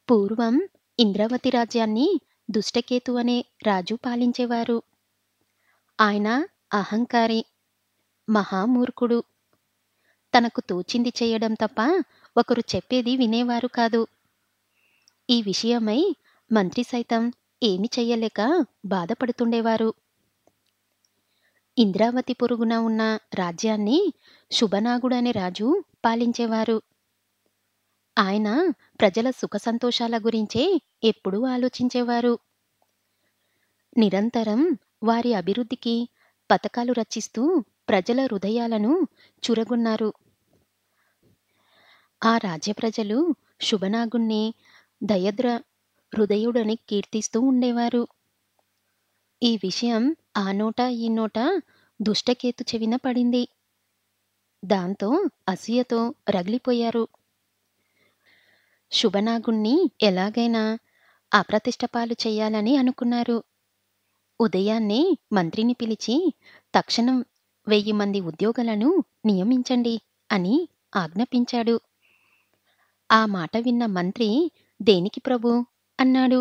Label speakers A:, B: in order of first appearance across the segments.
A: పూర్వం ఇంద్రావతి రాజ్యాన్ని దుష్టకేతు అనే రాజు పాలించేవారు. ఆయన అహంకారి, మహామూర్ఖుడు. తనకు తోచింది చేయడం తప్ప ఒకరు చెప్పేది వినేవారు కాదు. ఈ విషయమై మంత్రి సైతం ఏమి చెయ్యలేక బాధపడుతుండేవారు. ఇంద్రావతి పొరుగున ఉన్న రాజ్యాన్ని శుభనాగుడనే రాజు పాలించేవారు. ఆయన ప్రజల సుఖ సంతోషాల గురించే ఎప్పుడూ ఆలోచించేవారు. నిరంతరం వారి అభివృద్ధికి పథకాలు రచిస్తూ ప్రజల హృదయాలను చురగొన్నారు. ఆ రాజ్య ప్రజలు శుభనాగుణ్ణి దయద్ర హృదయుడని కీర్తిస్తూ ఉండేవారు. ఈ విషయం ఆ నోట ఈ నోట దుష్టకేతు చెవిన పడింది. దాంతో అసూయతో రగిలిపోయారు. శుభనాగుణ్ణి ఎలాగైనా అప్రతిష్ట పాలు చెయ్యాలని అనుకున్నారు. ఉదయాన్నే మంత్రిని పిలిచి తక్షణం 1000 మంది ఉద్యోగులను నియమించండి అని ఆజ్ఞాపించాడు. ఆ మాట విన్న మంత్రి, దేనికి ప్రభూ అన్నాడు.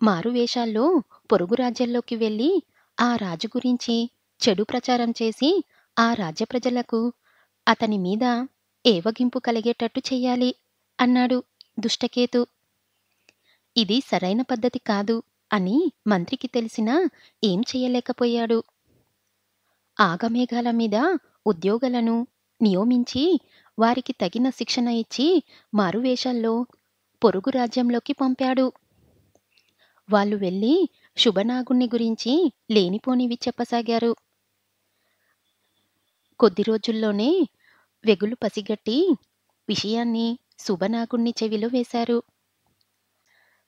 A: మారువేషాల్లో పొరుగు రాజ్యాల్లోకి వెళ్ళి ఆ రాజు గురించి చెడు ప్రచారం చేసి ఆ రాజ్య ప్రజలకు అతని మీద ఏవగింపు కలిగేటట్టు చెయ్యాలి అన్నాడు దుష్టకేతు. ఇది సరైన పద్ధతి కాదు అని మంత్రికి తెలిసినా ఏం చెయ్యలేకపోయాడు. ఆగమేఘాల మీద ఉద్యోగులను నియమించి వారికి తగిన శిక్షణ ఇచ్చి మారువేషాల్లో పొరుగు రాజ్యంలోకి పంపాడు. వాళ్ళు వెళ్ళి శుభనాగుణ్ణి గురించి లేనిపోనివి చెప్పసాగారు. కొద్ది రోజుల్లోనే వెగులు పసిగట్టి విషయాన్ని శుభనాగుణ్ణి చెవిలో వేశారు.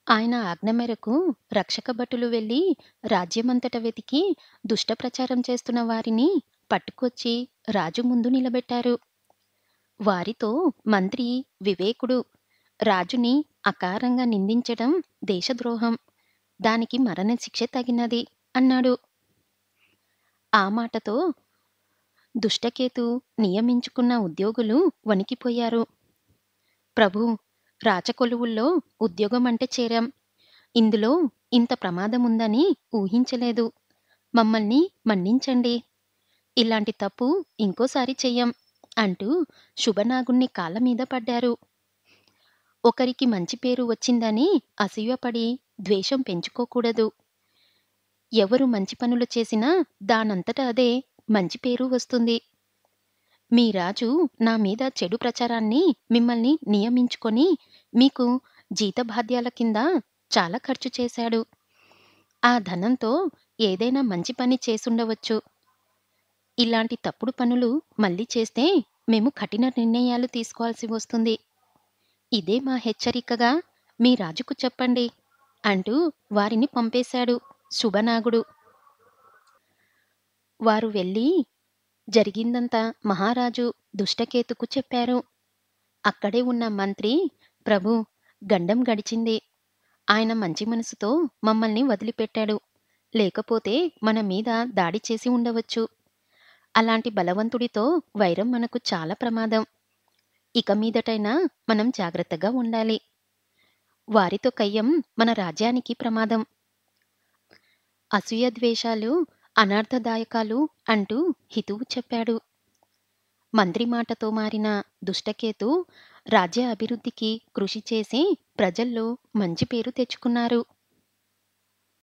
A: ఆయన ఆజ్ఞ మేరకు రక్షక భటులు వెళ్ళి రాజ్యమంతట వెతికి దుష్ట ప్రచారం చేస్తున్న వారిని పట్టుకొచ్చి రాజు ముందు నిలబెట్టారు. వారితో మంత్రి వివేకుడు, రాజుని అకారంగా నిందించడం దేశద్రోహం, దానికి మరణశిక్ష తగినది అన్నాడు. ఆ మాటతో దుష్టకేతు నియమించుకున్న ఉద్యోగులు వణికిపోయారు. ప్రభూ, రాచకొలువుల్లో ఉద్యోగం అంటే చేరాం. ఇందులో ఇంత ప్రమాదముందని ఊహించలేదు. మమ్మల్ని మన్నించండి. ఇలాంటి తప్పు ఇంకోసారి చెయ్యం అంటూ శుభనాగుణ్ణి కాళ్ళ మీద పడ్డారు. ఒకరికి మంచి పేరు వచ్చిందని అసూయపడి ద్వేషం పెంచుకోకూడదు. ఎవరు మంచి పనులు చేసినా దానంతట అదే మంచి పేరు వస్తుంది. మీ రాజు నా మీద చెడు ప్రచారాన్ని మిమ్మల్ని నియమించుకొని మీకు జీతభాద్యాల కింద చాలా ఖర్చు చేశాడు. ఆ ధనంతో ఏదైనా మంచి పని చేసుండవచ్చు. ఇలాంటి తప్పుడు పనులు మళ్ళీ చేస్తే మేము కఠిన నిర్ణయాలు తీసుకోవాల్సి వస్తుంది. ఇదే మా హెచ్చరికగా మీ రాజుకు చెప్పండి అంటూ వారిని పంపేశాడు శుభనాగుడు. వారు వెళ్ళి జరిగిందంతా మహారాజు దుష్టకేతుకు చెప్పారు. అక్కడే ఉన్న మంత్రి, ప్రభూ, గండం గడిచింది. ఆయన మంచి మనసుతో మమ్మల్ని వదిలిపెట్టాడు. లేకపోతే మన మీద దాడి చేసి ఉండవచ్చు. అలాంటి బలవంతుడితో వైరం మనకు చాలా ప్రమాదం. ఇక మీదటైనా మనం జాగ్రత్తగా ఉండాలి. వారితో కయ్యం మన రాజ్యానికి ప్రమాదం. అసూయ ద్వేషాలు అనర్థదాయకాలు అంటూ హితువు చెప్పాడు. మంత్రి మాటతో మారిన దుష్టకేతు రాజ్య అభివృద్ధికి కృషి చేసి ప్రజల్లో మంచి పేరు తెచ్చుకున్నారు.